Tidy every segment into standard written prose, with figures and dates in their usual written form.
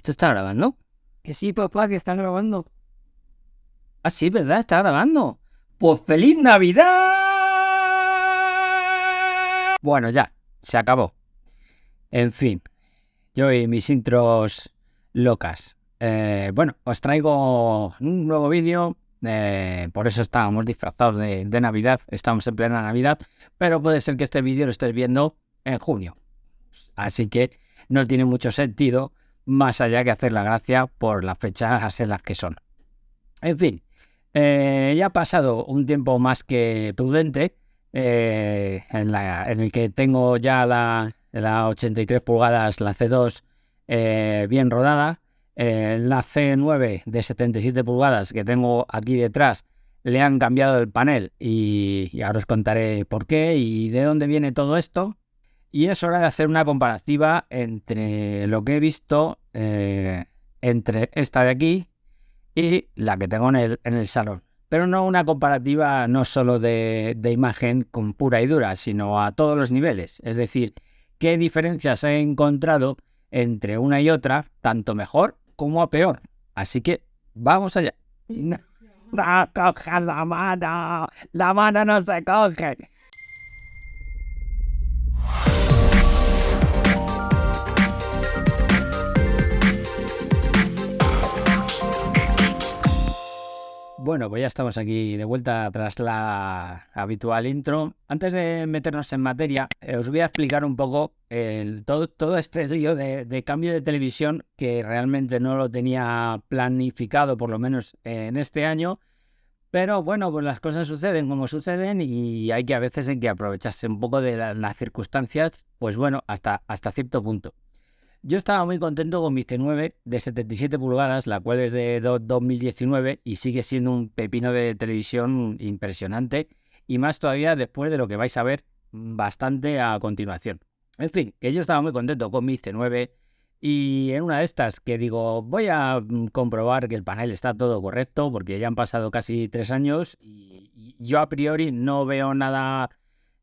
¿Esto está grabando? Que sí, papá, que están grabando. Ah, sí, ¿verdad? Está grabando. Pues ¡feliz Navidad! Bueno, ya, se acabó. En fin, yo y mis intros locas. Bueno, os traigo un nuevo vídeo. Por eso estábamos disfrazados de Navidad. Estamos en plena Navidad. Pero puede ser que este vídeo lo estés viendo en junio. Así que no tiene mucho sentido, más allá que hacer la gracia por las fechas en las que son. En fin, ya ha pasado un tiempo más que prudente en el que tengo ya la 83 pulgadas, la C2 bien rodada. La C9 de 77 pulgadas que tengo aquí detrás le han cambiado el panel y ahora os contaré por qué y de dónde viene todo esto. Y es hora de hacer una comparativa entre lo que he visto entre esta de aquí y la que tengo en el salón. Pero no una comparativa no solo de imagen con pura y dura, sino a todos los niveles. Es decir, qué diferencias he encontrado entre una y otra, tanto mejor como a peor. Así que vamos allá. No, no cojan la mano no se coge. Bueno, pues ya estamos aquí de vuelta tras la habitual intro. Antes de meternos en materia, os voy a explicar un poco todo este lío de cambio de televisión que realmente no lo tenía planificado, por lo menos en este año. Pero bueno, pues las cosas suceden como suceden y hay que a veces en que aprovecharse un poco de las circunstancias, pues bueno, hasta cierto punto. Yo estaba muy contento con mi C9 de 77 pulgadas, la cual es de 2019 y sigue siendo un pepino de televisión impresionante y más todavía después de lo que vais a ver bastante a continuación. En fin, que yo estaba muy contento con mi C9 y en una de estas que digo, voy a comprobar que el panel está todo correcto porque ya han pasado casi 3 años y yo a priori no veo nada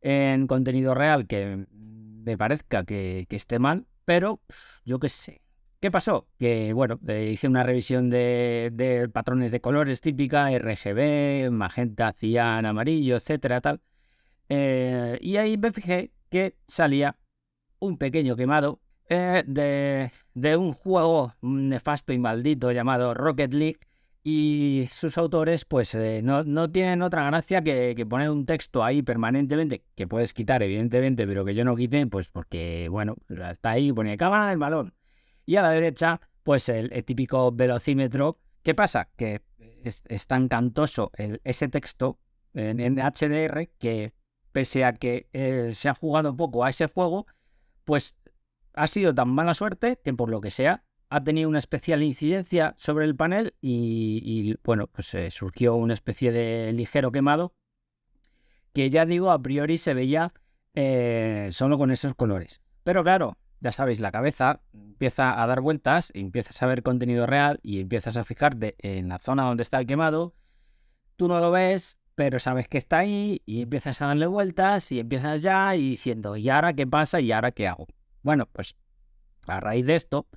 en contenido real que me parezca que esté mal, pero yo qué sé. ¿Qué pasó? Que bueno, hice una revisión de patrones de colores típica, RGB, magenta, cian, amarillo, etcétera, tal. Y ahí me fijé que salía un pequeño quemado de un juego nefasto y maldito llamado Rocket League. Y sus autores pues no tienen otra gracia que poner un texto ahí permanentemente, que puedes quitar evidentemente, pero que yo no quite, pues porque, bueno, está ahí, pone cámara del balón. Y a la derecha, pues el típico velocímetro. ¿Qué pasa? Que es tan cantoso ese texto en HDR que pese a que se ha jugado poco a ese juego, pues ha sido tan mala suerte que por lo que sea ha tenido una especial incidencia sobre el panel y bueno, pues surgió una especie de ligero quemado que ya digo, a priori se veía solo con esos colores. Pero claro, ya sabéis, la cabeza empieza a dar vueltas, empiezas a ver contenido real y empiezas a fijarte en la zona donde está el quemado. Tú no lo ves, pero sabes que está ahí y empiezas a darle vueltas y empiezas ya y diciendo, ¿y ahora qué pasa? ¿Y ahora qué hago? Bueno, pues a raíz de esto,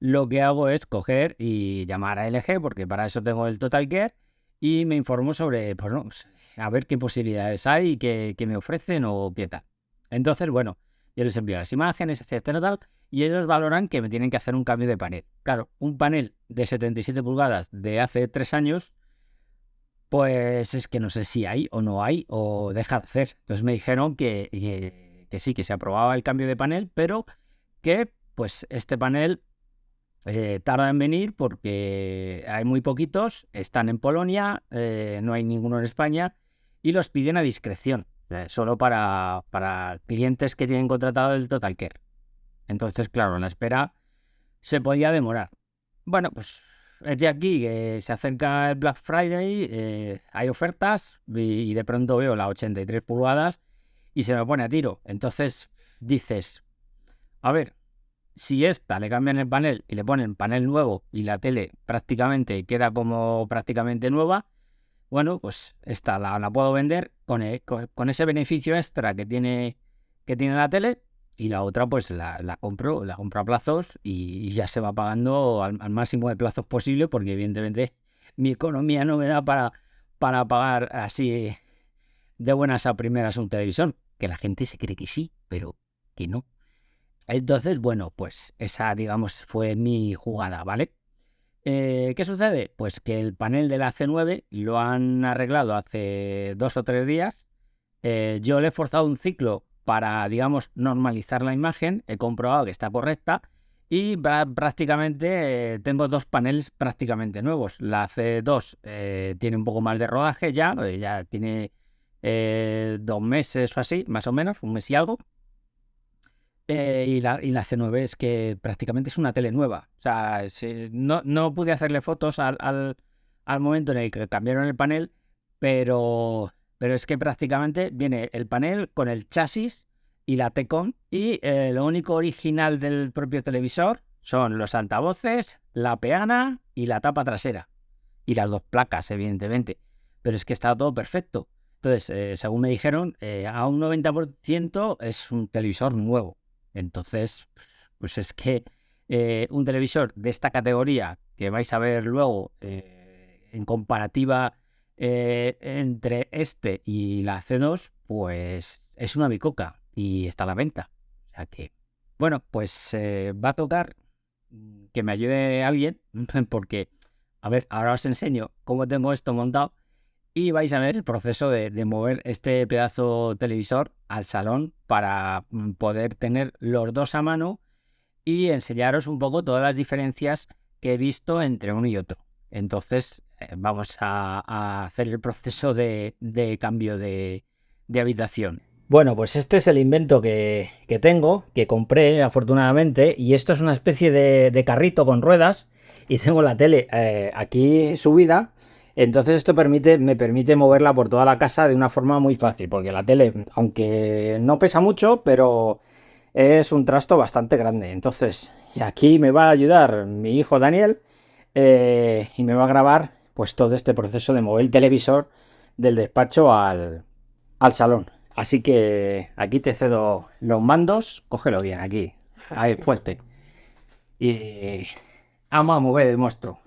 lo que hago es coger y llamar a LG, porque para eso tengo el Total Care, y me informo sobre, pues no, a ver qué posibilidades hay, qué me ofrecen o qué tal. Entonces, bueno, yo les envío las imágenes, etcétera, tal, y ellos valoran que me tienen que hacer un cambio de panel. Claro, un panel de 77 pulgadas de hace 3 años, pues es que no sé si hay o no hay o deja de hacer. Entonces me dijeron que sí, que se aprobaba el cambio de panel, pero que pues este panel tarda en venir porque hay muy poquitos, están en Polonia, no hay ninguno en España y los piden a discreción, solo para clientes que tienen contratado el Total Care. Entonces, claro, la espera se podía demorar. Bueno, pues es de aquí que se acerca el Black Friday, hay ofertas y de pronto veo la 83 pulgadas y se me pone a tiro. Entonces dices, a ver, si esta le cambian el panel y le ponen panel nuevo y la tele prácticamente queda como prácticamente nueva, bueno, pues esta la puedo vender con ese beneficio extra que tiene la tele, y la otra pues la compro a plazos y ya se va pagando al máximo de plazos posible, porque evidentemente mi economía no me da para pagar así de buenas a primeras un televisor, que la gente se cree que sí, pero que no. Entonces, bueno, pues esa, digamos, fue mi jugada, ¿vale? ¿Qué sucede? Pues que el panel de la C9 lo han arreglado hace 2 o 3 días. Yo le he forzado un ciclo para, digamos, normalizar la imagen. He comprobado que está correcta y prácticamente tengo 2 paneles prácticamente nuevos. La C2 tiene un poco más de rodaje ya tiene 2 meses o así, más o menos, 1 mes y algo. Y la C9 es que prácticamente es una tele nueva. O sea, no pude hacerle fotos al momento en el que cambiaron el panel, pero es que prácticamente viene el panel con el chasis y la T-Con, y lo único original del propio televisor son los altavoces, la peana y la tapa trasera. Y las 2 placas, evidentemente. Pero es que está todo perfecto. Entonces, según me dijeron, a un 90% es un televisor nuevo. Entonces, pues es que un televisor de esta categoría que vais a ver luego en comparativa entre este y la C2, pues es una bicoca y está a la venta. O sea que, bueno, pues va a tocar que me ayude alguien, porque, a ver, ahora os enseño cómo tengo esto montado. Y vais a ver el proceso de mover este pedazo televisor al salón para poder tener los 2 a mano y enseñaros un poco todas las diferencias que he visto entre uno y otro. Entonces vamos a hacer el proceso de cambio de habitación. Bueno, pues este es el invento que tengo, que compré afortunadamente, y esto es una especie de carrito con ruedas, y tengo la tele aquí subida. Entonces esto me permite moverla por toda la casa de una forma muy fácil, porque la tele, aunque no pesa mucho, pero es un trasto bastante grande. Entonces aquí me va a ayudar mi hijo Daniel, y me va a grabar pues todo este proceso de mover el televisor del despacho al salón. Así que aquí te cedo los mandos, cógelo bien aquí, ahí fuerte. Y vamos a mover el monstruo.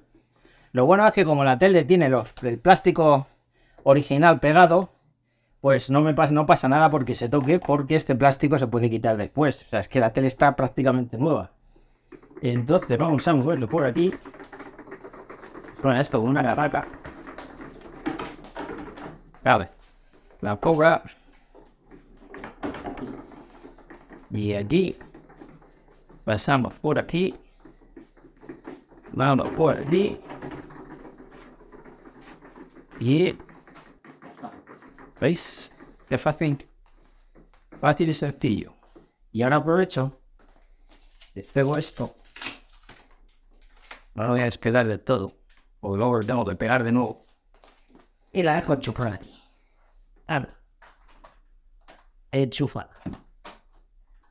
Lo bueno es que como la tele tiene el plástico original pegado, pues no pasa nada porque se toque, porque este plástico se puede quitar después. O sea, es que la tele está prácticamente nueva. Entonces vamos a moverlo por aquí. Con esto, con una garraca. Vale. La cobra. Y aquí. Pasamos por aquí. Vamos por aquí. Y ¿veis? Qué fácil. Fácil y sencillo. Y ahora aprovecho. Despego esto. No lo voy a despegar del todo, porque luego lo tengo que pegar de nuevo. Y la dejo enchufada aquí. Ahora. Enchufada.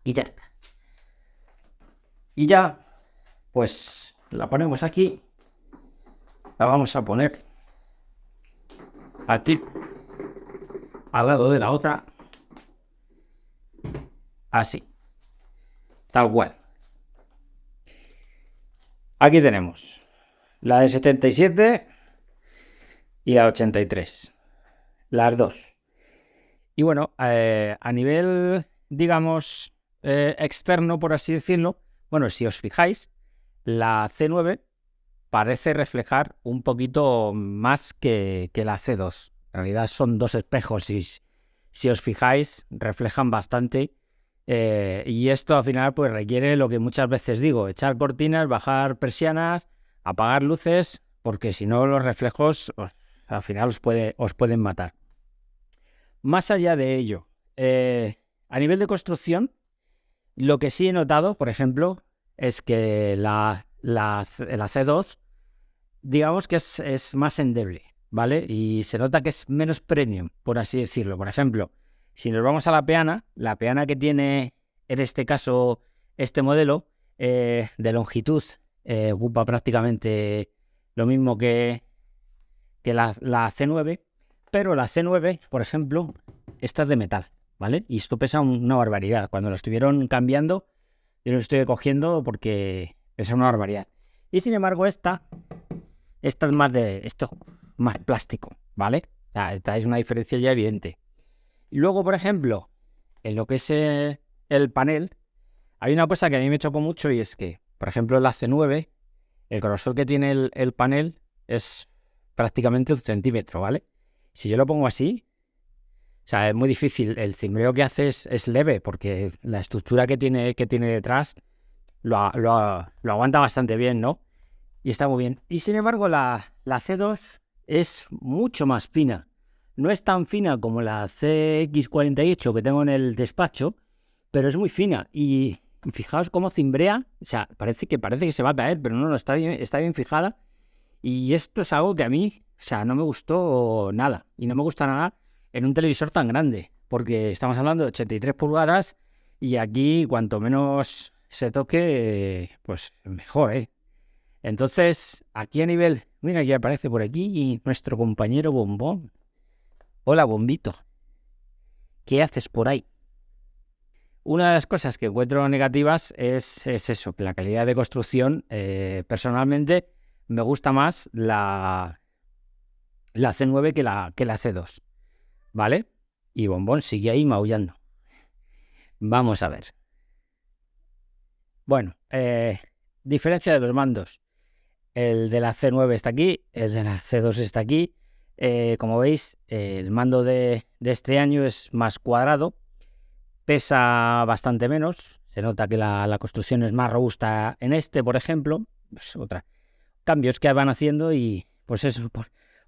Y ya está. Y ya, pues la ponemos aquí. La vamos a poner aquí, al lado de la otra. Así. Tal cual. Aquí tenemos la de 77 y la 83. Las 2. Y bueno, a nivel, digamos, externo, por así decirlo, bueno, si os fijáis, la C9 parece reflejar un poquito más que la C2. En realidad son 2 espejos y si os fijáis, reflejan bastante. Y esto al final pues requiere lo que muchas veces digo: echar cortinas, bajar persianas, apagar luces, porque si no los reflejos al final os pueden matar. Más allá de ello, a nivel de construcción, lo que sí he notado, por ejemplo, es que la C2, digamos que es más endeble, ¿vale? Y se nota que es menos premium, por así decirlo. Por ejemplo, si nos vamos a la peana que tiene en este caso este modelo de longitud, ocupa prácticamente lo mismo que la C9, pero la C9, por ejemplo, esta es de metal, ¿vale? Y esto pesa una barbaridad. Cuando lo estuvieron cambiando, yo lo estoy cogiendo porque pesa una barbaridad. Y sin embargo, esta es más plástico, ¿vale? O sea, esta es una diferencia ya evidente. Y luego, por ejemplo, en lo que es el panel, hay una cosa que a mí me chocó mucho y es que, por ejemplo, la C9, el grosor que tiene el panel es prácticamente 1 centímetro, ¿vale? Si yo lo pongo así, o sea, es muy difícil. El cimbreo que hace es leve porque la estructura que tiene detrás lo aguanta bastante bien, ¿no? Y está muy bien. Y sin embargo, la C2 es mucho más fina. No es tan fina como la CX48 que tengo en el despacho, pero es muy fina. Y fijaos cómo cimbrea. O sea, parece que se va a caer, pero no, está bien fijada. Y esto es algo que a mí, o sea, no me gustó nada. Y no me gusta nada en un televisor tan grande. Porque estamos hablando de 83 pulgadas y aquí cuanto menos se toque, pues mejor, ¿eh? Entonces, aquí a nivel... Mira, ya aparece por aquí nuestro compañero Bombón. Hola, Bombito. ¿Qué haces por ahí? Una de las cosas que encuentro negativas es eso, que la calidad de construcción, personalmente, me gusta más la C9 que la C2, ¿vale? Y Bombón sigue ahí maullando. Vamos a ver. Bueno, diferencia de los mandos. El de la C9 está aquí, el de la C2 está aquí. Como veis, el mando de este año es más cuadrado, pesa bastante menos. Se nota que la construcción es más robusta en este, por ejemplo. Pues cambios que van haciendo y pues eso,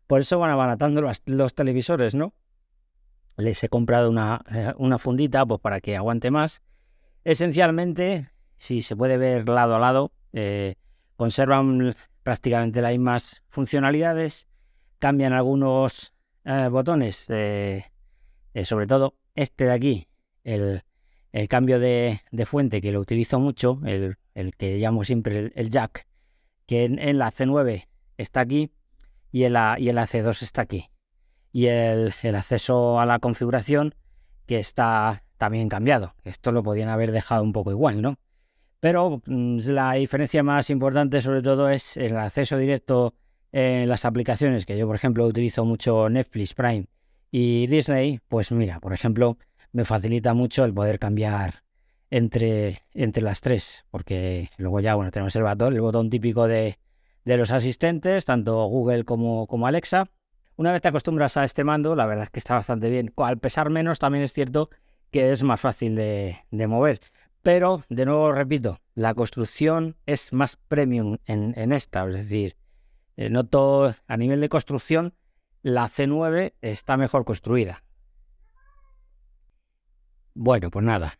por eso van abaratando los televisores, ¿no? Les he comprado una fundita pues para que aguante más. Esencialmente, si se puede ver lado a lado, conservan prácticamente las mismas funcionalidades, cambian algunos botones, sobre todo este de aquí, el cambio de fuente, que lo utilizo mucho, el que llamo siempre el jack, que en la C9 está aquí y en la C2 está aquí. Y el acceso a la configuración, que está también cambiado. Esto lo podían haber dejado un poco igual, ¿no? Pero la diferencia más importante sobre todo es el acceso directo en las aplicaciones, que yo por ejemplo utilizo mucho Netflix, Prime y Disney. Pues mira, por ejemplo, me facilita mucho el poder cambiar entre las tres, porque luego ya, bueno, tenemos el botón típico de los asistentes, tanto Google como Alexa. Una vez te acostumbras a este mando, la verdad es que está bastante bien. Al pesar menos, también es cierto que es más fácil de mover. Pero, de nuevo repito, la construcción es más premium en esta. Es decir, noto a nivel de construcción, la C9 está mejor construida. Bueno, pues nada,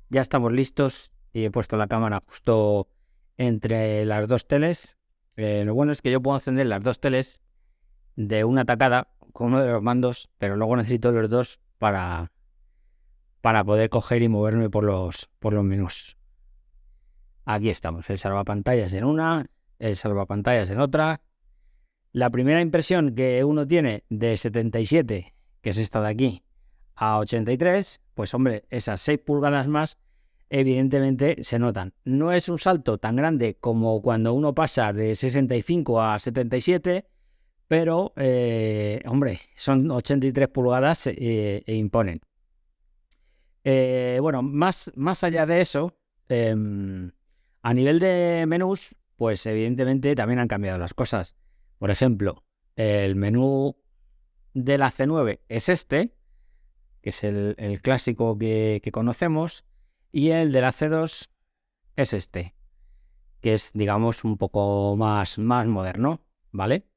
ya estamos listos y he puesto la cámara justo entre las dos teles. Lo bueno es que yo puedo encender las dos teles de una tacada con uno de los mandos, pero luego necesito los dos para poder coger y moverme por los menús. Aquí estamos, el salvapantallas en una, el salvapantallas en otra. La primera impresión que uno tiene de 77, que es esta de aquí, a 83, pues hombre, esas 6 pulgadas más evidentemente se notan. No es un salto tan grande como cuando uno pasa de 65 a 77, pero, hombre, son 83 pulgadas e imponen. Bueno, más allá de eso, a nivel de menús, pues evidentemente también han cambiado las cosas. Por ejemplo, el menú de la C9 es este, que es el clásico que conocemos, y el de la C2 es este, que es, digamos, un poco más moderno, ¿vale?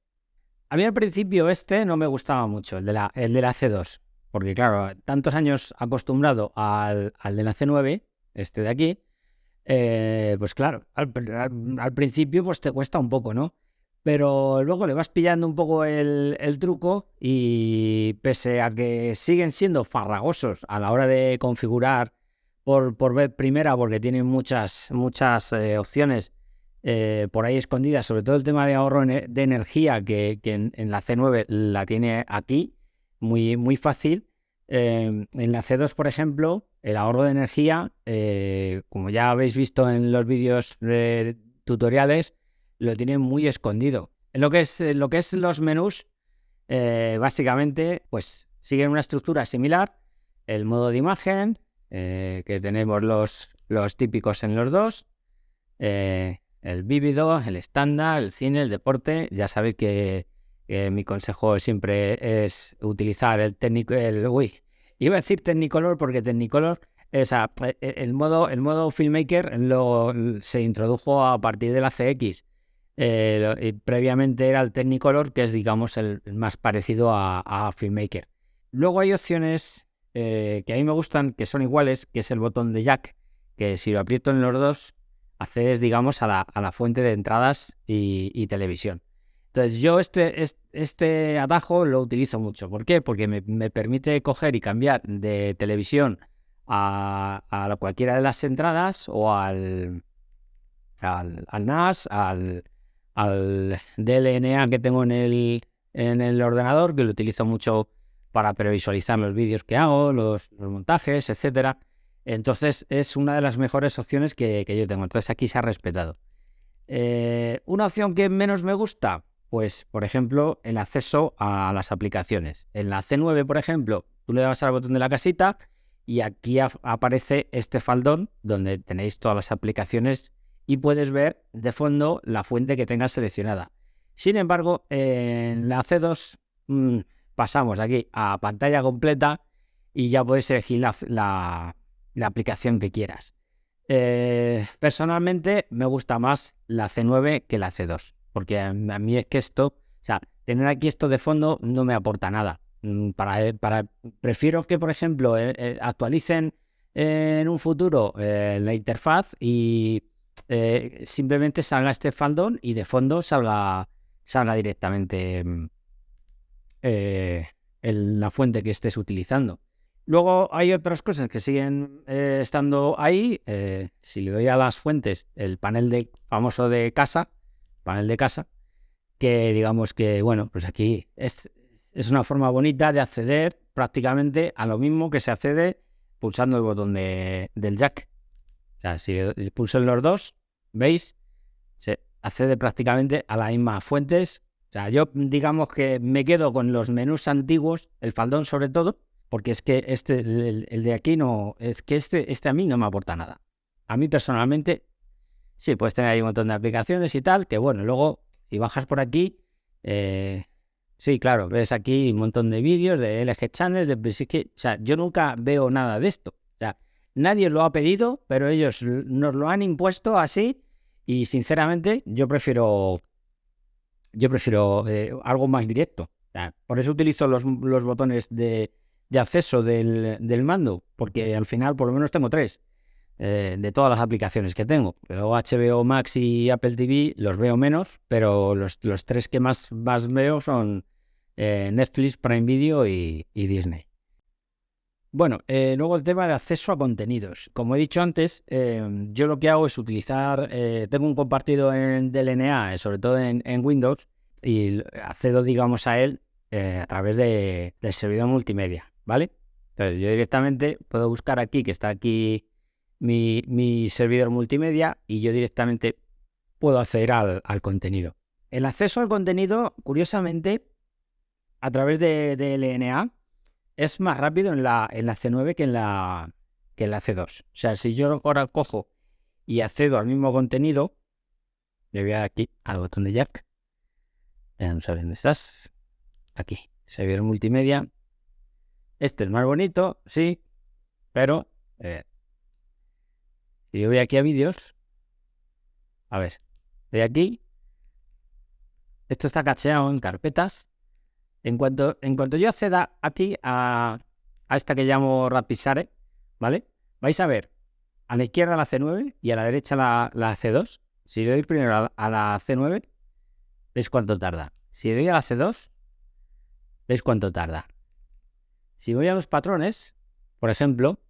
A mí al principio este no me gustaba mucho, el de la C2, porque claro, tantos años acostumbrado al de la C9, este de aquí, pues claro, al principio pues te cuesta un poco, ¿no? Pero luego le vas pillando un poco el truco y pese a que siguen siendo farragosos a la hora de configurar por ver primera, porque tienen muchas opciones por ahí escondidas, sobre todo el tema de ahorro de energía que en la C9 la tiene aquí, muy fácil. En la C2, por ejemplo, el ahorro de energía, como ya habéis visto en los vídeos tutoriales, lo tiene muy escondido. En lo que es los menús, básicamente, pues siguen una estructura similar. El modo de imagen, que tenemos los típicos en los dos. El vívido, el estándar, el cine, el deporte. Ya sabéis que mi consejo siempre es utilizar iba a decir Technicolor porque Technicolor, el modo Filmmaker se introdujo a partir de la CX. Y previamente era el Technicolor, que es, digamos, el más parecido a Filmmaker. Luego hay opciones que a mí me gustan, que son iguales, que es el botón de jack, que si lo aprieto en los dos, accedes, digamos, a la fuente de entradas y televisión. Entonces yo este atajo lo utilizo mucho. ¿Por qué? Porque me permite coger y cambiar de televisión a cualquiera de las entradas o al NAS, al DLNA que tengo en el ordenador, que lo utilizo mucho para previsualizar los vídeos que hago, los montajes, etcétera. Entonces es una de las mejores opciones que yo tengo. Entonces aquí se ha respetado. Una opción que menos me gusta, pues por ejemplo el acceso a las aplicaciones. En la C9, por ejemplo, tú le das al botón de la casita y aquí aparece este faldón donde tenéis todas las aplicaciones y puedes ver de fondo la fuente que tengas seleccionada. Sin embargo, en la C2 pasamos aquí a pantalla completa y ya puedes elegir la aplicación que quieras. Personalmente me gusta más la C9 que la C2, porque a mí es que tener aquí esto de fondo no me aporta nada. Prefiero que, por ejemplo, actualicen en un futuro la interfaz y simplemente salga este faldón y de fondo salga directamente la fuente que estés utilizando. Luego hay otras cosas que siguen estando ahí. Si le doy a las fuentes, el panel famoso de casa, que digamos que, bueno, pues aquí es una forma bonita de acceder prácticamente a lo mismo que se accede pulsando el botón del jack. O sea, si pulso en los dos, ¿veis? Se accede prácticamente a las mismas fuentes. O sea, yo digamos que me quedo con los menús antiguos, el faldón sobre todo, porque es que el de aquí no, es que este a mí no me aporta nada. A mí personalmente, sí, puedes tener ahí un montón de aplicaciones y tal, que bueno, luego si bajas por aquí, sí, claro, ves aquí un montón de vídeos de LG Channel, o sea, yo nunca veo nada de esto. O sea, nadie lo ha pedido, pero ellos nos lo han impuesto así y sinceramente yo prefiero algo más directo. O sea, por eso utilizo los botones de acceso del mando, porque al final por lo menos tengo 3 de todas las aplicaciones que tengo. Pero HBO Max y Apple TV los veo menos, pero los 3 que más veo son Netflix, Prime Video y Disney. Bueno, luego el tema de acceso a contenidos. Como he dicho antes, yo lo que hago es utilizar, tengo un compartido en DLNA, sobre todo en Windows, y accedo, digamos, a él a través del servidor multimedia, ¿vale? Entonces yo directamente puedo buscar aquí, que está aquí mi servidor multimedia, y yo directamente puedo acceder al contenido. El acceso al contenido, curiosamente, a través de DLNA, es más rápido en la C9 que en la C2. O sea, si yo ahora cojo y accedo al mismo contenido, le voy a dar aquí al botón de jack. Vamos a ver dónde estás. Aquí, servidor multimedia. Este es más bonito, sí, pero si yo voy aquí a vídeos, a ver, voy aquí, esto está cacheado en carpetas. En cuanto yo acceda aquí a esta que llamo Rapidshare, ¿vale? Vais a ver a la izquierda la C9 y a la derecha la C2. Si le doy primero a la C9, ¿veis cuánto tarda? Si le doy a la C2, ¿veis cuánto tarda? Si voy a los patrones, por ejemplo,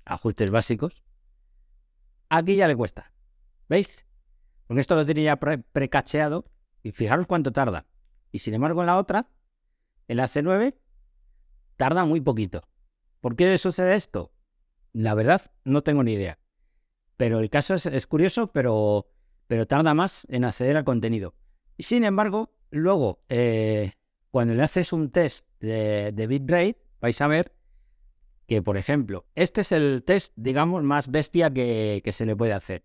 ajustes básicos, aquí ya le cuesta. ¿Veis? Porque esto lo tiene ya precacheado y fijaros cuánto tarda. Y sin embargo en la otra, en la C9, tarda muy poquito. ¿Por qué sucede esto? La verdad, no tengo ni idea. Pero el caso es curioso, pero tarda más en acceder al contenido. Y sin embargo, luego, cuando le haces un test de bitrate, vais a ver que, por ejemplo, este es el test, digamos, más bestia que se le puede hacer.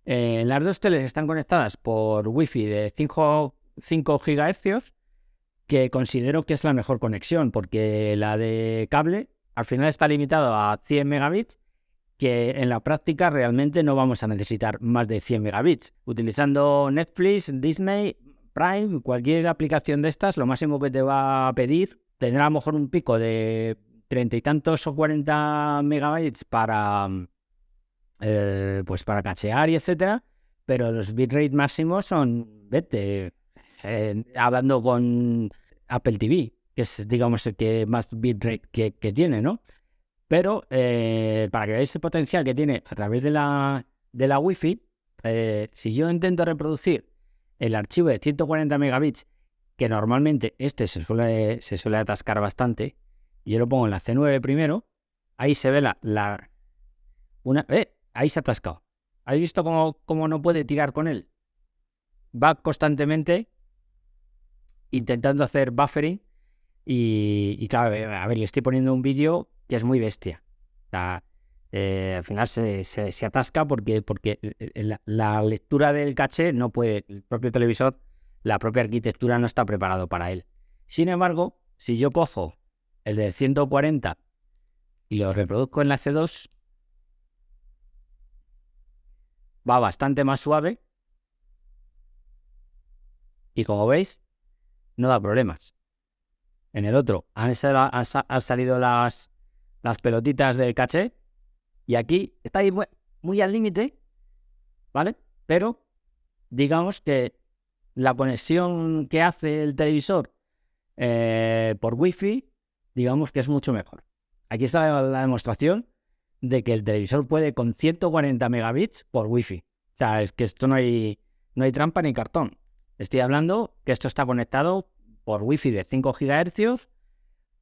Las dos teles están conectadas por Wi-Fi de 5 GHz, que considero que es la mejor conexión, porque la de cable al final está limitado a 100 megabits, que en la práctica realmente no vamos a necesitar más de 100 megabits. Utilizando Netflix, Disney, Prime, cualquier aplicación de estas, lo máximo que te va a pedir tendrá a lo mejor un pico de 30 y tantos o 40 megabytes para cachear y etcétera, pero los bitrate máximos son, hablando con Apple TV, que es, digamos, el que más bitrate que tiene, ¿no? Pero para que veáis el potencial que tiene a través de la Wi-Fi, si yo intento reproducir el archivo de 140 megabits, que normalmente este se suele atascar bastante, y yo lo pongo en la C9 primero, ahí se ve ahí se ha atascado. ¿Habéis visto cómo no puede tirar con él? Va constantemente intentando hacer buffering y claro, a ver, le estoy poniendo un vídeo que es muy bestia. O sea, al final se atasca porque la lectura del caché no puede, el propio televisor, la propia arquitectura no está preparado para él. Sin embargo, si yo cojo el de 140 y lo reproduzco en la C2, va bastante más suave y, como veis, no da problemas. En el otro han salido las pelotitas del caché y aquí está ahí muy al límite, ¿vale? Pero digamos que la conexión que hace el televisor por Wi-Fi, digamos que es mucho mejor. Aquí está la demostración de que el televisor puede con 140 megabits por Wi-Fi. O sea, es que esto no hay trampa ni cartón. Estoy hablando que esto está conectado por Wi-Fi de 5 GHz,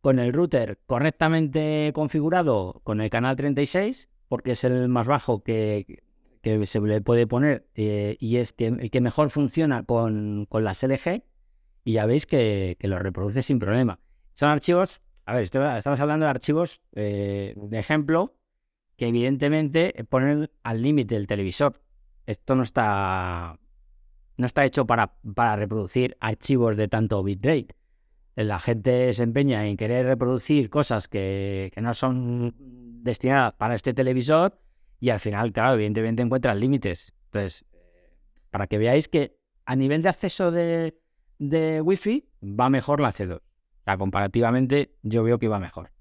con el router correctamente configurado con el canal 36, porque es el más bajo que se le puede poner, y es el que mejor funciona con las LG, y ya veis que lo reproduce sin problema. Son archivos, a ver, estamos hablando de archivos de ejemplo, que evidentemente ponen al límite el televisor. Esto no está hecho para reproducir archivos de tanto bitrate. La gente se empeña en querer reproducir cosas que no son destinadas para este televisor y al final, claro, evidentemente encuentran límites. Entonces, para que veáis que a nivel de acceso de Wi-Fi va mejor la C2. O sea, comparativamente yo veo que va mejor.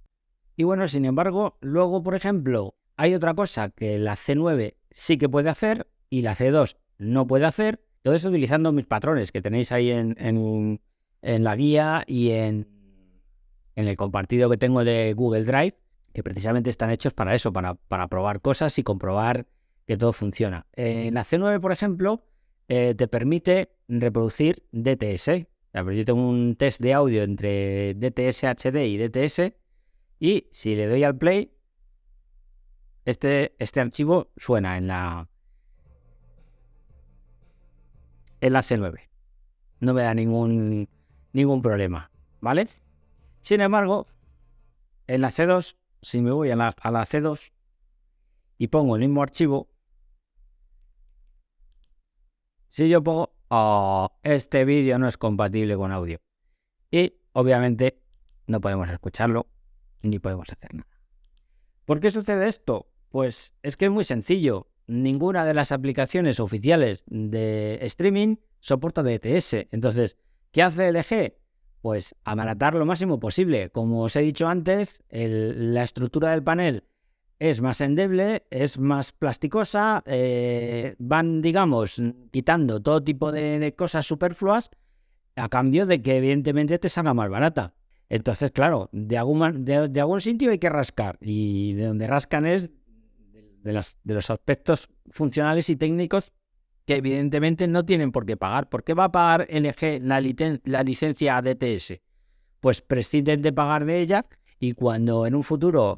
Y bueno, sin embargo, luego, por ejemplo, hay otra cosa que la C9 sí que puede hacer y la C2 no puede hacer. Todo eso utilizando mis patrones que tenéis ahí en la guía y en el compartido que tengo de Google Drive, que precisamente están hechos para eso, para probar cosas y comprobar que todo funciona. La C9, por ejemplo, te permite reproducir DTS. Yo tengo un test de audio entre DTS HD y DTS, y si le doy al play, este archivo suena en la C9. No me da ningún problema, ¿vale? Sin embargo, en la C2, si me voy a la C2 y pongo el mismo archivo, si yo pongo este vídeo no es compatible con audio, y obviamente no podemos escucharlo ni podemos hacer nada. ¿Por qué sucede esto? Pues es que es muy sencillo. Ninguna de las aplicaciones oficiales de streaming soporta DTS. Entonces, ¿qué hace LG? Pues abaratar lo máximo posible. Como os he dicho antes, la estructura del panel es más endeble, es más plasticosa, van, digamos, quitando todo tipo de cosas superfluas a cambio de que evidentemente te salga más barata. Entonces, claro, de algún sitio hay que rascar, y de donde rascan es de los aspectos funcionales y técnicos que evidentemente no tienen por qué pagar. ¿Por qué va a pagar LG la licencia DTS? Pues prescinden de pagar de ella y cuando en un futuro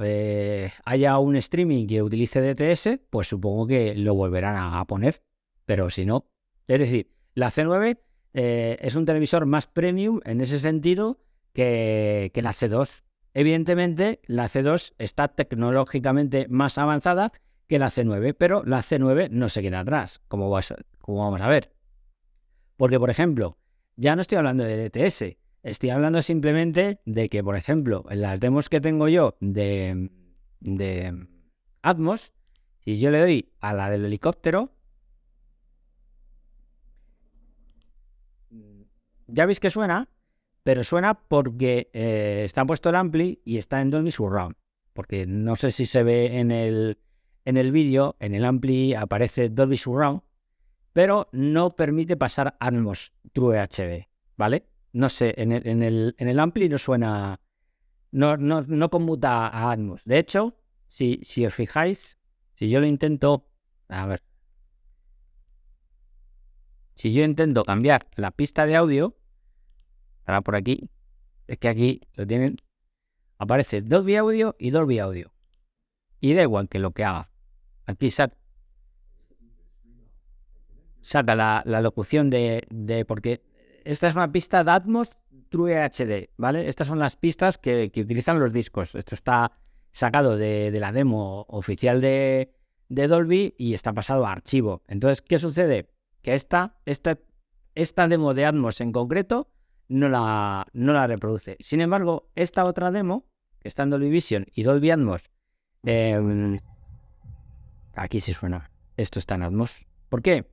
haya un streaming que utilice DTS, pues supongo que lo volverán a poner, pero si no, es decir, la C9 es un televisor más premium en ese sentido que la C2. Evidentemente, la C2 está tecnológicamente más avanzada que la C9, pero la C9 no se queda atrás, como vamos a ver. Porque, por ejemplo, ya no estoy hablando de DTS, estoy hablando simplemente de que, por ejemplo, en las demos que tengo yo de Atmos, si yo le doy a la del helicóptero, ya veis que suena, pero suena porque está puesto el ampli y está en Dolby Surround. Porque no sé si se ve en el vídeo, en el ampli aparece Dolby Surround, pero no permite pasar Atmos True HD, ¿vale? No sé, en el ampli no suena, no conmuta a Atmos. De hecho, si os fijáis, si yo lo intento, a ver, si yo intento cambiar la pista de audio, ahora por aquí, es que aquí lo tienen, aparece Dolby Audio y Dolby Audio. Y da igual que lo que haga. Aquí saca la locución de porque esta es una pista de Atmos True HD, ¿vale? Estas son las pistas que utilizan los discos. Esto está sacado de la demo oficial de Dolby y está pasado a archivo. Entonces, ¿qué sucede? Que esta demo de Atmos en concreto no la reproduce. Sin embargo, esta otra demo, que está en Dolby Vision y Dolby Atmos, aquí sí suena. Esto está en Atmos. ¿Por qué?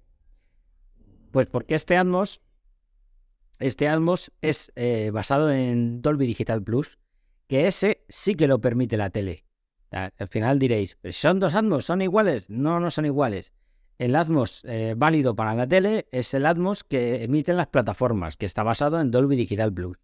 Pues porque este Atmos es basado en Dolby Digital Plus, que ese sí que lo permite la tele. Al final diréis, ¿son dos Atmos? ¿Son iguales? No son iguales. El Atmos válido para la tele es el Atmos que emiten las plataformas, que está basado en Dolby Digital Plus.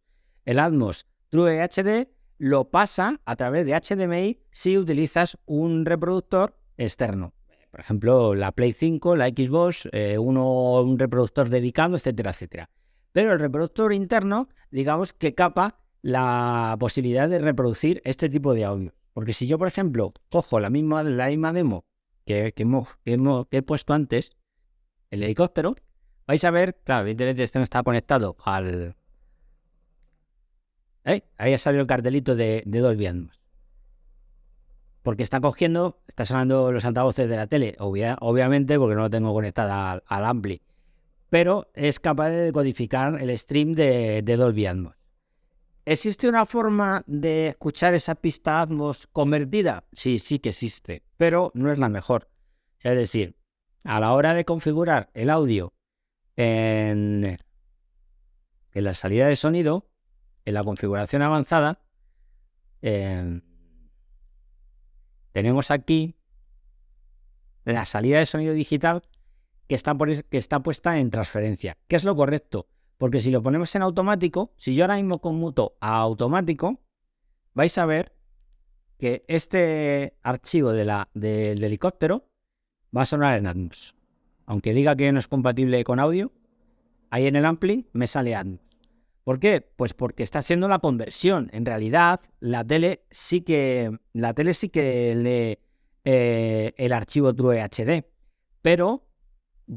El Atmos True HD lo pasa a través de HDMI si utilizas un reproductor externo. Por ejemplo, la Play 5, la Xbox, un reproductor dedicado, etcétera, etcétera. Pero el reproductor interno, digamos que capa la posibilidad de reproducir este tipo de audio. Porque si yo, por ejemplo, cojo la misma demo que he puesto antes, el helicóptero, vais a ver, claro, evidentemente este no está conectado al... Ahí ha salido el cartelito de Dolby Atmos. Porque está sonando los altavoces de la tele, obviamente porque no lo tengo conectada al ampli, pero es capaz de decodificar el stream de Dolby Atmos. ¿Existe una forma de escuchar esa pista Atmos convertida? Sí que existe, pero no es la mejor. Es decir, a la hora de configurar el audio en la salida de sonido, en la configuración avanzada, tenemos aquí la salida de sonido digital que está puesta en transferencia. ¿Qué es lo correcto? Porque si lo ponemos en automático, si yo ahora mismo conmuto a automático, vais a ver que este archivo del helicóptero va a sonar en Atmos. Aunque diga que no es compatible con audio, ahí en el ampli me sale Atmos. ¿Por qué? Pues porque está haciendo la conversión. En realidad, la tele sí que lee el archivo True HD, pero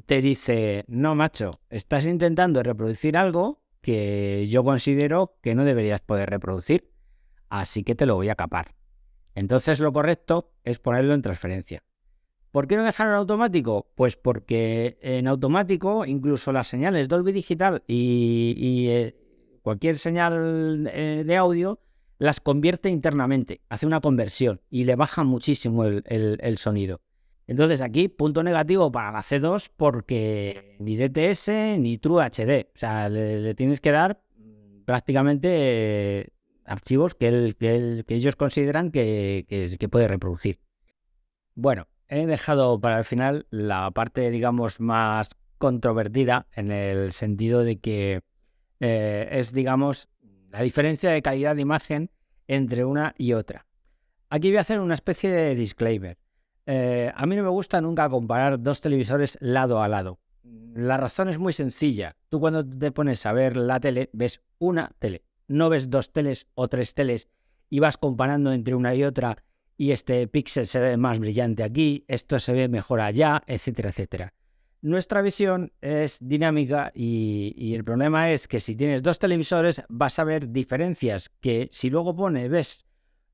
te dice, no macho, estás intentando reproducir algo que yo considero que no deberías poder reproducir, así que te lo voy a capar. Entonces lo correcto es ponerlo en transferencia. ¿Por qué no dejarlo en automático? Pues porque en automático incluso las señales Dolby Digital y cualquier señal de audio las convierte internamente, hace una conversión y le baja muchísimo el sonido. Entonces aquí, punto negativo para la C2 porque ni DTS ni True HD. O sea, le tienes que dar prácticamente archivos que ellos consideran que puede reproducir. Bueno, he dejado para el final la parte, digamos, más controvertida en el sentido de que es, digamos, la diferencia de calidad de imagen entre una y otra. Aquí voy a hacer una especie de disclaimer. A mí no me gusta nunca comparar dos televisores lado a lado. La razón es muy sencilla. Tú cuando te pones a ver la tele, ves una tele. No ves dos teles o tres teles y vas comparando entre una y otra y este píxel se ve más brillante aquí, esto se ve mejor allá, etcétera, etcétera. Nuestra visión es dinámica y el problema es que si tienes dos televisores vas a ver diferencias que si luego ves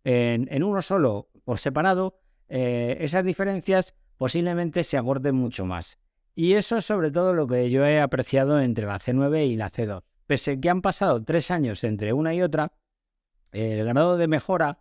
en uno solo por separado, esas diferencias posiblemente se aborden mucho más. Y eso es sobre todo lo que yo he apreciado entre la C9 y la C2. Pese a que han pasado 3 años entre una y otra, el grado de mejora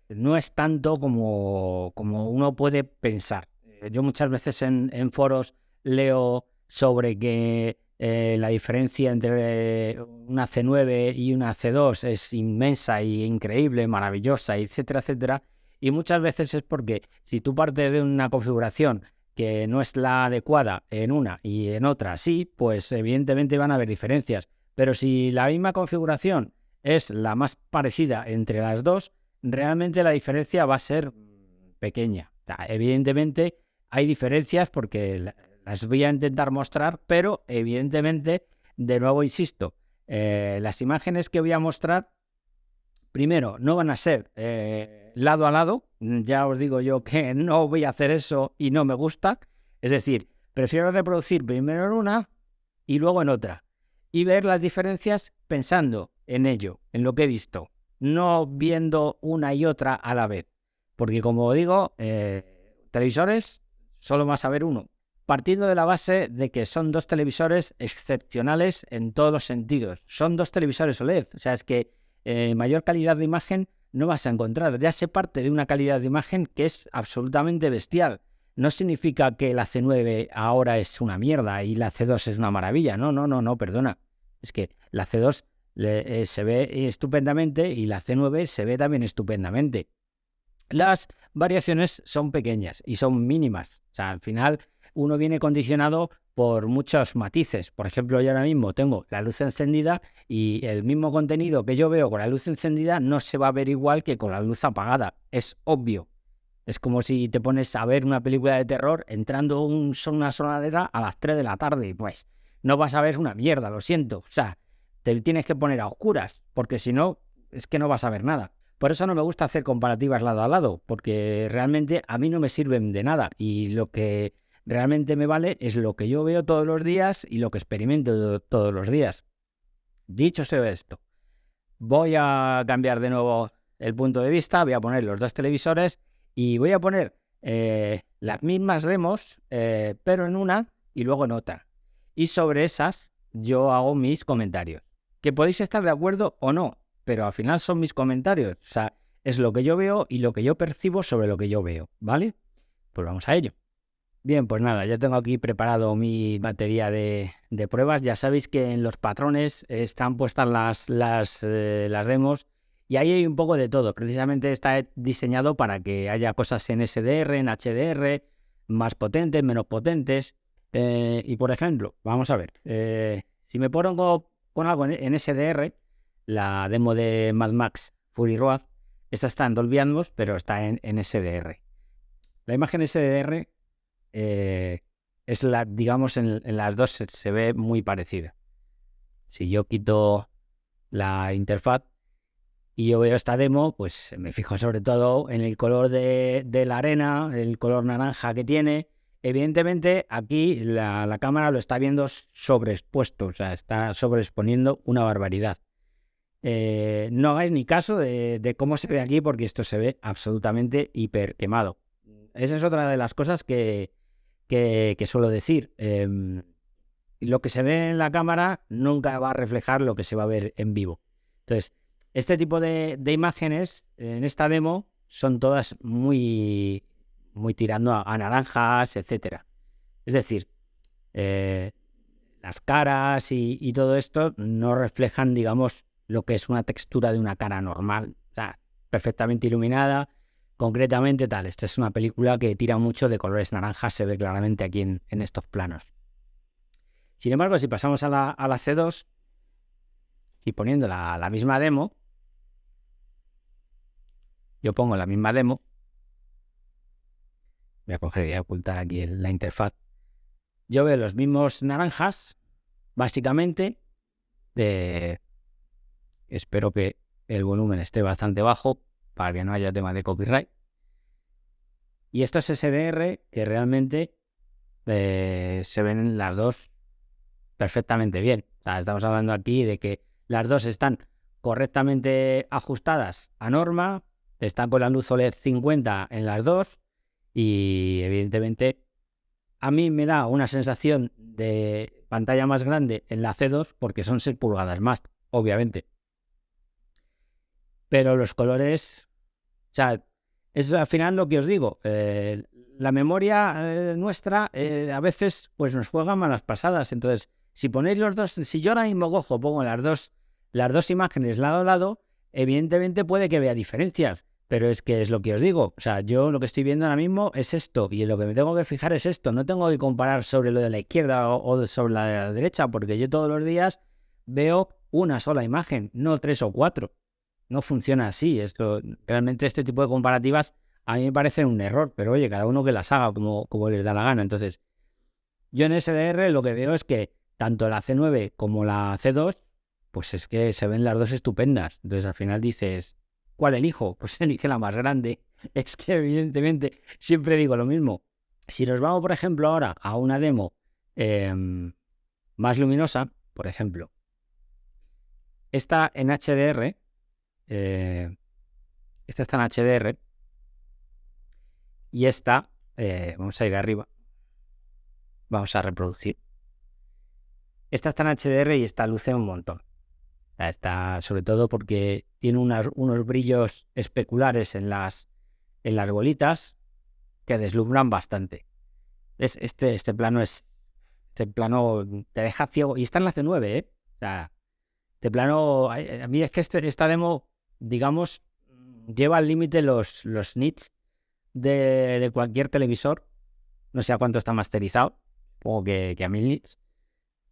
no es tanto como uno puede pensar. Yo muchas veces en foros leo sobre que la diferencia entre una C9 y una C2 es inmensa y increíble, maravillosa, etcétera, etcétera. Y muchas veces es porque si tú partes de una configuración que no es la adecuada en una y en otra sí, pues evidentemente van a haber diferencias. Pero si la misma configuración es la más parecida entre las dos, realmente la diferencia va a ser pequeña. Evidentemente hay diferencias porque las voy a intentar mostrar, pero evidentemente, de nuevo insisto, las imágenes que voy a mostrar, primero, no van a ser lado a lado. Ya os digo yo que no voy a hacer eso y no me gusta. Es decir, prefiero reproducir primero en una y luego en otra. Y ver las diferencias pensando en ello, en lo que he visto. No viendo una y otra a la vez. Porque como digo, televisores solo vas a ver uno. Partiendo de la base de que son dos televisores excepcionales en todos los sentidos. Son dos televisores OLED. O sea, es que mayor calidad de imagen no vas a encontrar. Ya se parte de una calidad de imagen que es absolutamente bestial. No significa que la C9 ahora es una mierda y la C2 es una maravilla. No, perdona. Es que la C2 se ve estupendamente y la C9 se ve también estupendamente. Las variaciones son pequeñas y son mínimas. O sea, al final uno viene condicionado por muchos matices. Por ejemplo, yo ahora mismo tengo la luz encendida y el mismo contenido que yo veo con la luz encendida no se va a ver igual que con la luz apagada. Es obvio. Es como si te pones a ver una película de terror entrando una sonadera a las 3 de la tarde. Pues no vas a ver una mierda, lo siento. O sea, te tienes que poner a oscuras, porque si no, es que no vas a ver nada. Por eso no me gusta hacer comparativas lado a lado, porque realmente a mí no me sirven de nada. Y lo que realmente me vale es lo que yo veo todos los días y lo que experimento todos los días. Dicho sea esto, voy a cambiar de nuevo el punto de vista, voy a poner los dos televisores y voy a poner las mismas demos, pero en una y luego en otra. Y sobre esas yo hago mis comentarios. Que podéis estar de acuerdo o no, pero al final son mis comentarios. O sea, es lo que yo veo y lo que yo percibo sobre lo que yo veo, ¿vale? Pues vamos a ello. Bien, pues nada, ya tengo aquí preparado mi batería de pruebas. Ya sabéis que en los patrones están puestas las demos y ahí hay un poco de todo. Precisamente está diseñado para que haya cosas en SDR, en HDR, más potentes, menos potentes. Y por ejemplo, vamos a ver, si me pongo con algo en SDR, la demo de Mad Max Fury Road, esta está en Dolby Atmos, pero está en SDR. La imagen SDR es digamos, en las dos se ve muy parecida. Si yo quito la interfaz y yo veo esta demo, pues me fijo sobre todo en el color de la arena, el color naranja que tiene. Evidentemente aquí la cámara lo está viendo sobreexpuesto, o sea, está sobreexponiendo una barbaridad. No hagáis ni caso de cómo se ve aquí, porque esto se ve absolutamente hiper quemado. Esa es otra de las cosas que suelo decir. Lo que se ve en la cámara nunca va a reflejar lo que se va a ver en vivo. Entonces, este tipo de imágenes en esta demo son todas muy tirando a naranjas, etcétera. Es decir, las caras y todo esto no reflejan, digamos, lo que es una textura de una cara normal. O sea, perfectamente iluminada. Concretamente tal, esta es una película que tira mucho de colores naranjas, se ve claramente aquí en estos planos. Sin embargo, si pasamos a la C2 y poniendo la misma demo, yo pongo la misma demo, voy a ocultar aquí la interfaz, yo veo los mismos naranjas, básicamente, espero que el volumen esté bastante bajo, para que no haya tema de copyright. Y esto es SDR, que realmente se ven las dos perfectamente bien. O sea, estamos hablando aquí de que las dos están correctamente ajustadas a norma, están con la luz OLED 50 en las dos y evidentemente a mí me da una sensación de pantalla más grande en la C2 porque son 6 pulgadas más, obviamente. Pero los colores, o sea, es al final lo que os digo, la memoria nuestra a veces pues nos juega malas pasadas. Entonces, si ponéis los dos, si yo ahora mismo pongo las dos imágenes lado a lado, evidentemente puede que vea diferencias. Pero es que es lo que os digo. O sea, yo lo que estoy viendo ahora mismo es esto. Y en lo que me tengo que fijar es esto. No tengo que comparar sobre lo de la izquierda o sobre la derecha. Porque yo todos los días veo una sola imagen, no 3 o 4. No funciona así. Realmente este tipo de comparativas a mí me parecen un error. Pero oye, cada uno que las haga como les da la gana. Entonces, yo en SDR lo que veo es que tanto la C9 como la C2, pues es que se ven las dos estupendas. Entonces al final dices, ¿cuál elijo? Pues elige la más grande. Es que evidentemente siempre digo lo mismo. Si nos vamos, por ejemplo, ahora a una demo más luminosa, por ejemplo, esta en HDR, esta está en HDR y esta, vamos a ir arriba, vamos a reproducir. Esta está en HDR y esta luce un montón. Está sobre todo porque tiene unos brillos especulares en las bolitas que deslumbran bastante. Este plano te deja ciego. Y está en la C9, ¿eh? O sea, este plano, a mí es que esta demo, digamos, lleva al límite los nits de cualquier televisor. No sé a cuánto está masterizado, supongo que a 1000 nits.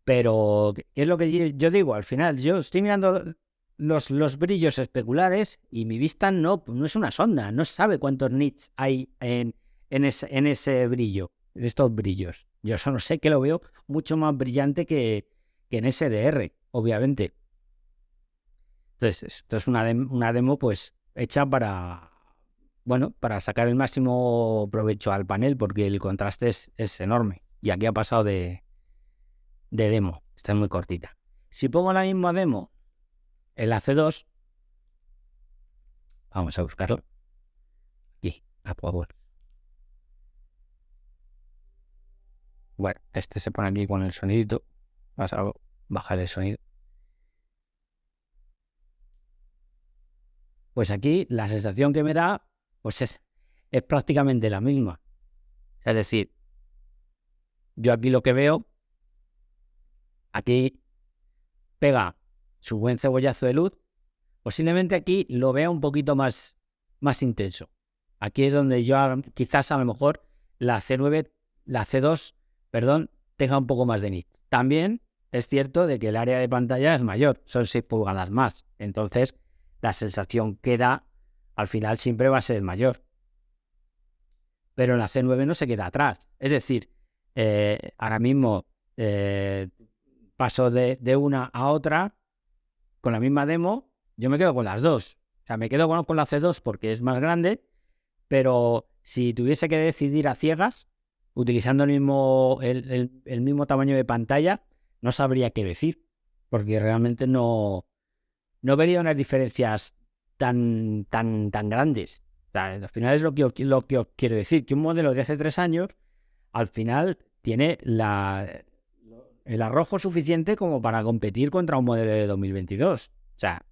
Pero, ¿qué es lo que yo digo? Al final, yo estoy mirando los brillos especulares y mi vista no es una sonda, no sabe cuántos nits hay en ese brillo, en estos brillos. Yo solo sé que lo veo mucho más brillante que en SDR, obviamente. Entonces, esto es una demo pues hecha para sacar el máximo provecho al panel porque el contraste es enorme. Y aquí ha pasado de demo. Esta es muy cortita. Si pongo la misma demo en la C2, vamos a buscarlo. Aquí, a Power. Bueno, este se pone aquí con el sonidito. Vamos a bajar el sonido. Pues aquí la sensación que me da pues es prácticamente la misma. Es decir, yo aquí lo que veo, aquí pega su buen cebollazo de luz. Posiblemente aquí lo vea un poquito más intenso. Aquí es donde yo quizás a lo mejor la C2, tenga un poco más de nit. También es cierto de que el área de pantalla es mayor, son 6 pulgadas más. Entonces, la sensación que da al final siempre va a ser mayor. Pero la C9 no se queda atrás. Es decir, ahora mismo paso de una a otra con la misma demo. Yo me quedo con las dos. O sea, me quedo con la C2 porque es más grande, pero si tuviese que decidir a ciegas, utilizando el mismo tamaño de pantalla, no sabría qué decir, porque realmente no vería unas diferencias tan grandes. O sea, al final es lo que os quiero decir, que un modelo de hace 3 años, al final tiene el arrojo suficiente como para competir contra un modelo de 2022. O sea,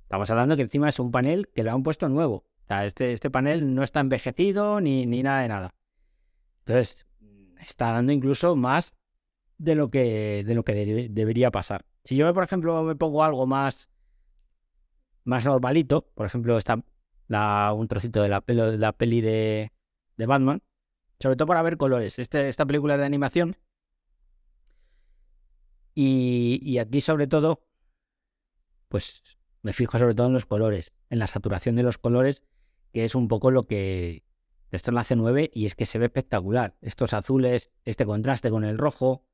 estamos hablando que encima es un panel que lo han puesto nuevo. O sea, este panel no está envejecido ni nada de nada. Entonces, está dando incluso más de lo que debería pasar. Si yo, por ejemplo, me pongo algo más normalito, por ejemplo, un trocito de la peli de Batman, sobre todo para ver colores. Esta película de animación. Y aquí, sobre todo, pues me fijo sobre todo en los colores, en la saturación de los colores, que es un poco lo que esto es la C9 y es que se ve espectacular. Estos azules, este contraste con el rojo,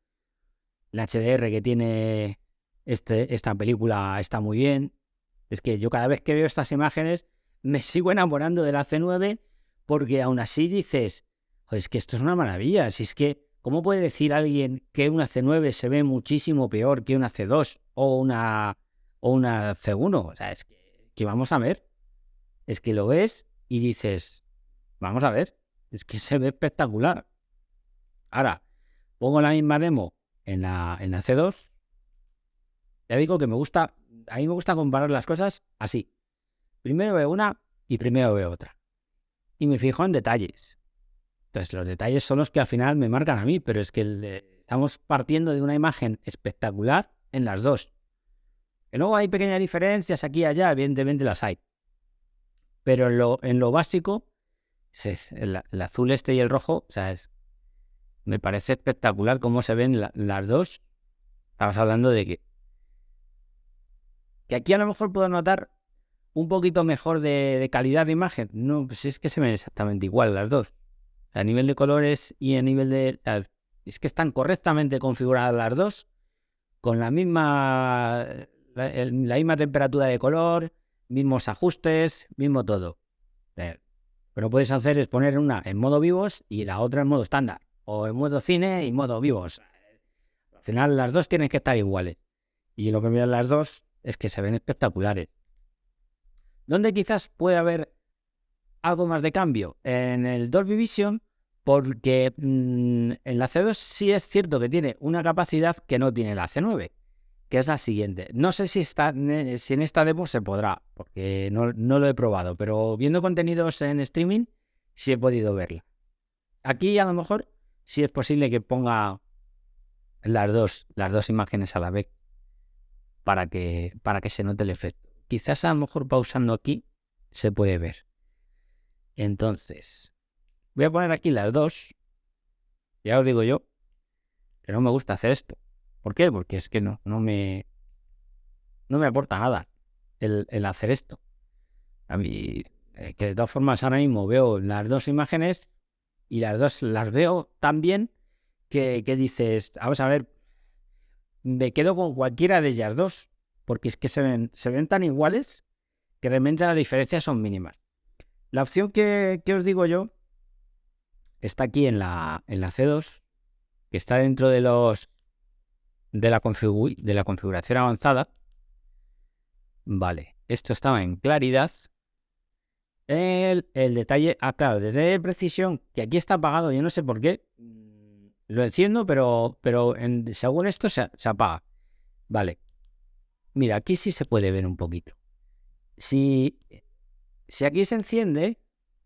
la HDR que tiene esta película está muy bien. Es que yo cada vez que veo estas imágenes me sigo enamorando de la C9 porque aún así dices, "Joder, es que esto es una maravilla, si es que, ¿cómo puede decir alguien que una C9 se ve muchísimo peor que una C2 o una C1? O sea, es que vamos a ver, es que lo ves y dices, vamos a ver, es que se ve espectacular. Ahora, pongo la misma demo en la C2, ya digo que a mí me gusta comparar las cosas así. Primero veo una y primero veo otra. Y me fijo en detalles. Entonces, los detalles son los que al final me marcan a mí, pero es que estamos partiendo de una imagen espectacular en las dos. Que luego hay pequeñas diferencias aquí y allá, evidentemente las hay. Pero en lo básico, el azul este y el rojo, o sea, me parece espectacular cómo se ven las dos. Estamos hablando de que aquí a lo mejor puedo notar un poquito mejor de calidad de imagen. No, pues es que se ven exactamente igual las dos. A nivel de colores y a nivel de... Es que están correctamente configuradas las dos, con la misma temperatura de color, mismos ajustes, mismo todo. Lo que no puedes hacer es poner una en modo vivos y la otra en modo estándar, o en modo cine y modo vivos. Al final las dos tienen que estar iguales. Y lo que veo en las dos es que se ven espectaculares. ¿Dónde quizás puede haber algo más de cambio? En el Dolby Vision, porque en la C2 sí es cierto que tiene una capacidad que no tiene la C9, que es la siguiente. No sé si en esta demo se podrá, porque no lo he probado, pero viendo contenidos en streaming sí he podido verla. Aquí a lo mejor sí es posible que ponga las dos imágenes a la vez para que se note el efecto. Quizás a lo mejor pausando aquí se puede ver. Entonces, voy a poner aquí las dos. Ya os digo yo que no me gusta hacer esto. ¿Por qué? Porque es que no me aporta nada el hacer esto. A mí, que de todas formas ahora mismo veo las dos imágenes y las dos las veo tan bien que dices, vamos a ver, me quedo con cualquiera de ellas dos, porque es que se ven tan iguales que realmente las diferencias son mínimas. La opción que os digo yo está aquí en la C2, que está dentro de la configuración avanzada. Vale, esto estaba en claridad. El detalle, claro, desde precisión, que aquí está apagado, yo no sé por qué. Lo enciendo, pero según esto se apaga. Vale, mira, aquí sí se puede ver un poquito. Si aquí se enciende,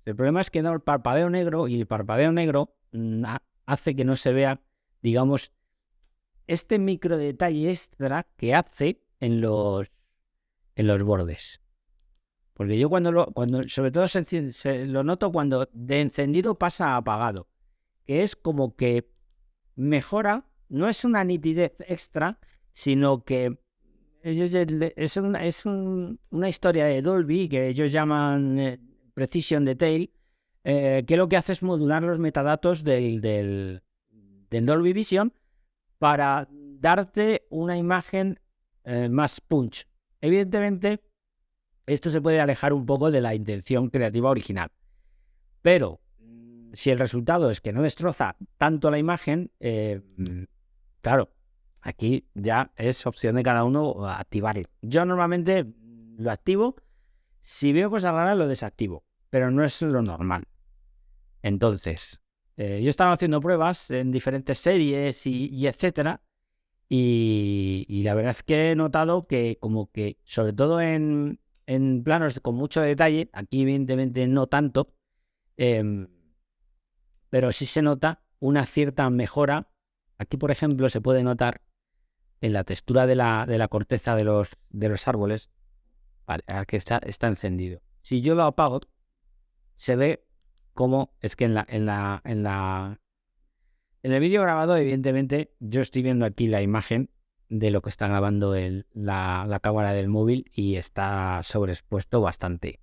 el problema es que da el parpadeo negro, y el parpadeo negro hace que no se vea, digamos, este micro detalle extra que hace en los bordes. Porque yo cuando sobre todo se lo noto cuando de encendido pasa a apagado, que es como que mejora, no es una nitidez extra, sino que es una historia de Dolby que ellos llaman Precision Detail, que lo que hace es modular los metadatos del Dolby Vision para darte una imagen más punch. Evidentemente, esto se puede alejar un poco de la intención creativa original. Pero si el resultado es que no destroza tanto la imagen, claro, aquí ya es opción de cada uno activarlo. Yo normalmente lo activo. Si veo cosas raras lo desactivo, pero no es lo normal. Entonces, yo estaba haciendo pruebas en diferentes series y etcétera, y la verdad es que he notado que como que, sobre todo en planos con mucho detalle, aquí evidentemente no tanto, pero sí se nota una cierta mejora. Aquí, por ejemplo, se puede notar en la textura de la corteza de los árboles. Vale, aquí está encendido. Si yo lo apago, se ve como es que en el vídeo grabado, evidentemente, yo estoy viendo aquí la imagen de lo que está grabando la cámara del móvil y está sobreexpuesto bastante.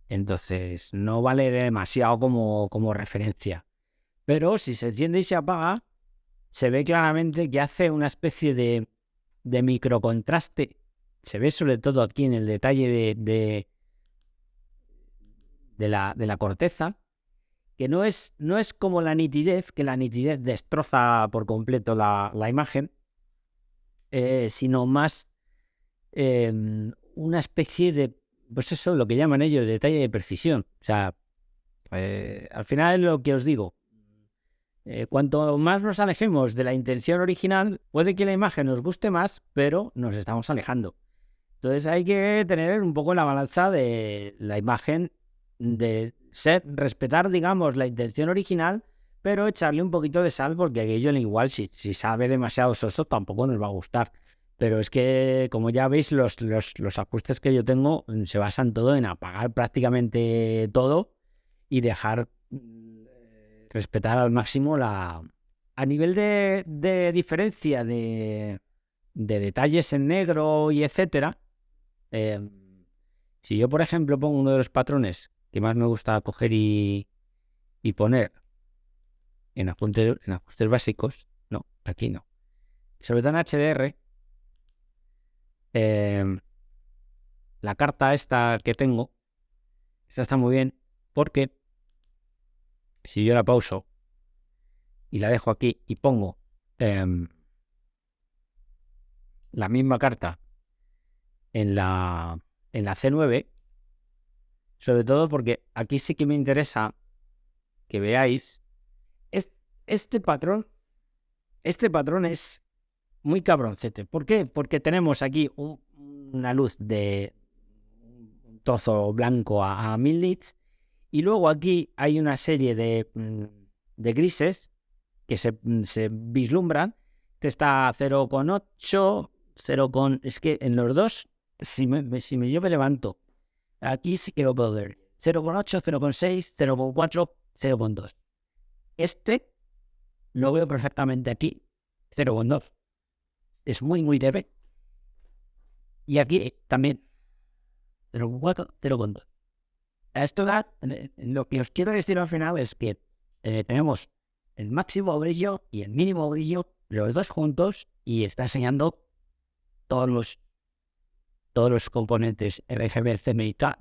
Entonces, no vale demasiado como referencia. Pero si se enciende y se apaga, se ve claramente que hace una especie de microcontraste. Se ve sobre todo aquí en el detalle de la corteza, que no es como la nitidez, que la nitidez destroza por completo la imagen, sino más una especie de, pues eso, lo que llaman ellos detalle de precisión. O sea, al final es lo que os digo. Cuanto más nos alejemos de la intención original, puede que la imagen nos guste más, pero nos estamos alejando. Entonces hay que tener un poco la balanza de la imagen, de respetar, digamos, la intención original, pero echarle un poquito de sal, porque aquello igual, si sabe demasiado soso, tampoco nos va a gustar. Pero es que, como ya veis, los ajustes que yo tengo se basan todo en apagar prácticamente todo y dejar respetar al máximo a nivel de diferencia de detalles en negro y etcétera. Si yo, por ejemplo, pongo uno de los patrones que más me gusta coger y poner en ajustes básicos, no, aquí no. Sobre todo en HDR, la carta esta que tengo, esta está muy bien porque si yo la pauso y la dejo aquí y pongo la misma carta en la C9, sobre todo porque aquí sí que me interesa que veáis este patrón. Este patrón es muy cabroncete. ¿Por qué? Porque tenemos aquí una luz de un trozo blanco a 1000 nits y luego aquí hay una serie de grises que se vislumbran. Este está 0,8, 0, es que en los dos, si yo me levanto, aquí sí que lo puedo ver. 0,8, 0,6, 0,4, 0,2. Este lo veo perfectamente aquí, 0,2. Es muy, muy leve. Y aquí también, 0,4, 0,2. Esto lo que os quiero decir al final es que tenemos el máximo brillo y el mínimo brillo, los dos juntos, y está enseñando todos los componentes RGB, CMYK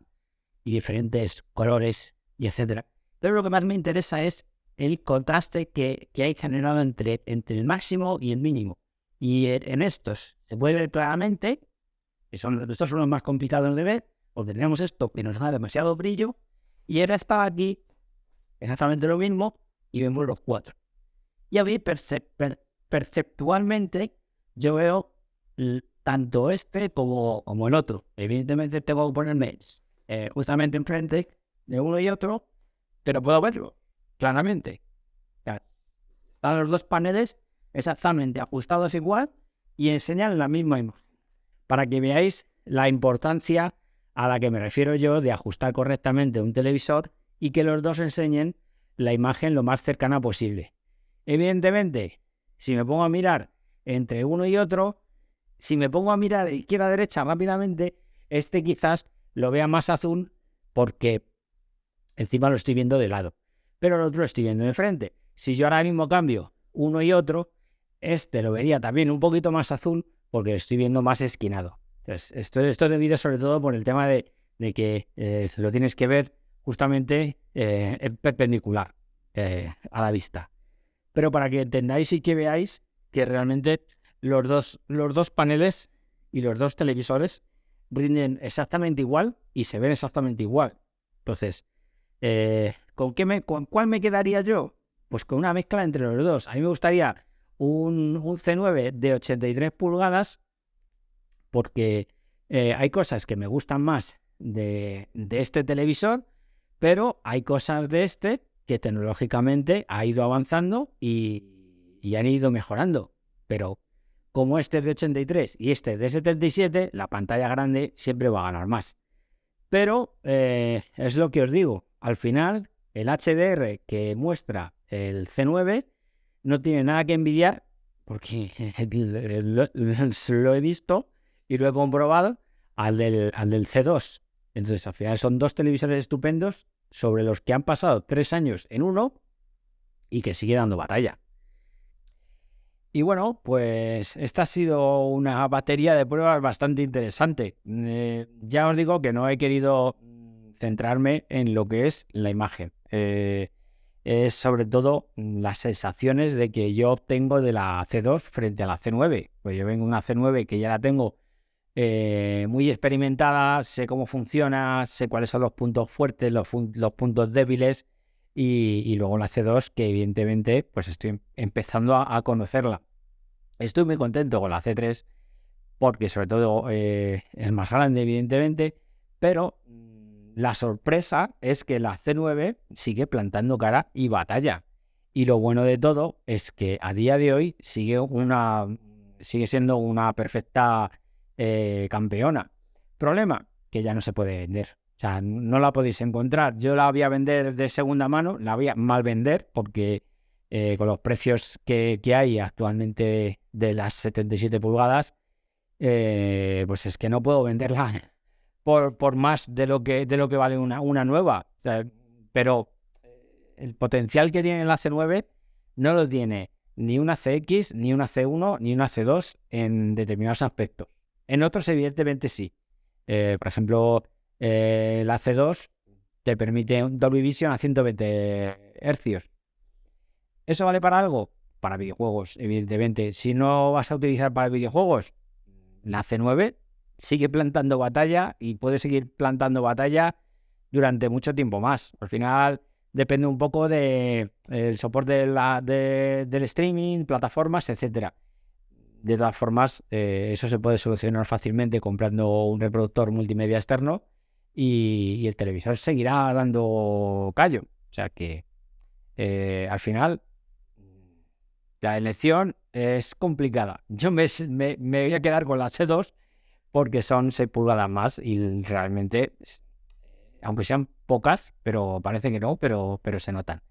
y diferentes colores y etcétera. Pero lo que más me interesa es el contraste que hay generado entre el máximo y el mínimo. Y en estos se puede ver claramente que estos son los más complicados de ver, porque tenemos esto que nos da demasiado brillo, y ahora está aquí exactamente lo mismo, y vemos los cuatro. Y a mí perceptualmente yo veo tanto este como el otro. Evidentemente tengo que ponerme justamente enfrente de uno y otro, pero puedo verlo claramente. O sea, están los dos paneles exactamente ajustados igual y enseñan la misma imagen. Para que veáis la importancia a la que me refiero yo de ajustar correctamente un televisor y que los dos enseñen la imagen lo más cercana posible. Evidentemente, si me pongo a mirar entre uno y otro, si me pongo a mirar de izquierda a derecha rápidamente, este quizás lo vea más azul porque encima lo estoy viendo de lado, pero el otro lo estoy viendo de frente. Si yo ahora mismo cambio uno y otro, este lo vería también un poquito más azul porque lo estoy viendo más esquinado. Entonces, esto es debido sobre todo por el tema de que lo tienes que ver justamente en perpendicular a la vista. Pero para que entendáis y que veáis que realmente los dos paneles y los dos televisores rinden exactamente igual y se ven exactamente igual. Entonces, ¿con cuál me quedaría yo? Pues con una mezcla entre los dos. A mí me gustaría un C9 de 83 pulgadas porque hay cosas que me gustan más de este televisor, pero hay cosas de este que tecnológicamente ha ido avanzando y han ido mejorando. Pero como este es de 83 y este es de 77, la pantalla grande siempre va a ganar más. Pero es lo que os digo, al final el HDR que muestra el C9 no tiene nada que envidiar, porque lo he visto y lo he comprobado al del C2. Entonces al final son dos televisores estupendos sobre los que han pasado 3 años en uno y que sigue dando batalla. Y bueno, pues esta ha sido una batería de pruebas bastante interesante. Ya os digo que no he querido centrarme en lo que es la imagen. Es sobre todo las sensaciones de que yo obtengo de la C2 frente a la C9. Pues yo vengo de una C9 que ya la tengo muy experimentada, sé cómo funciona, sé cuáles son los puntos fuertes, los puntos débiles, y luego la C2 que evidentemente pues estoy empezando a conocerla. Estoy muy contento con la C3 porque sobre todo es más grande evidentemente, pero la sorpresa es que la C9 sigue plantando cara y batalla. Y lo bueno de todo es que a día de hoy sigue siendo una perfecta campeona. Problema, que ya no se puede vender. O sea, no la podéis encontrar. Yo la voy a vender de segunda mano, la voy a mal vender porque con los precios que hay actualmente de las 77 pulgadas, pues es que no puedo venderla por más de lo que vale una nueva. O sea, pero el potencial que tiene la C9 no lo tiene ni una CX, ni una C1, ni una C2 en determinados aspectos. En otros, evidentemente, sí. Por ejemplo, la C2 te permite un Dolby Vision a 120 Hz. ¿Eso vale para algo? Para videojuegos, evidentemente. Si no vas a utilizar para videojuegos, la C9 sigue plantando batalla y puede seguir plantando batalla durante mucho tiempo más. Al final depende un poco del soporte del streaming, plataformas, etcétera. De todas formas, eso se puede solucionar fácilmente comprando un reproductor multimedia externo y el televisor seguirá dando callo. O sea que al final la elección es complicada. Yo me voy a quedar con la C2 porque son 6 pulgadas más y realmente, aunque sean pocas, pero parece que no, pero se notan.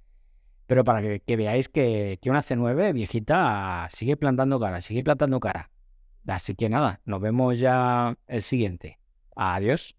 Pero para que veáis que una C9 viejita sigue plantando cara, sigue plantando cara. Así que nada, nos vemos ya el siguiente. Adiós.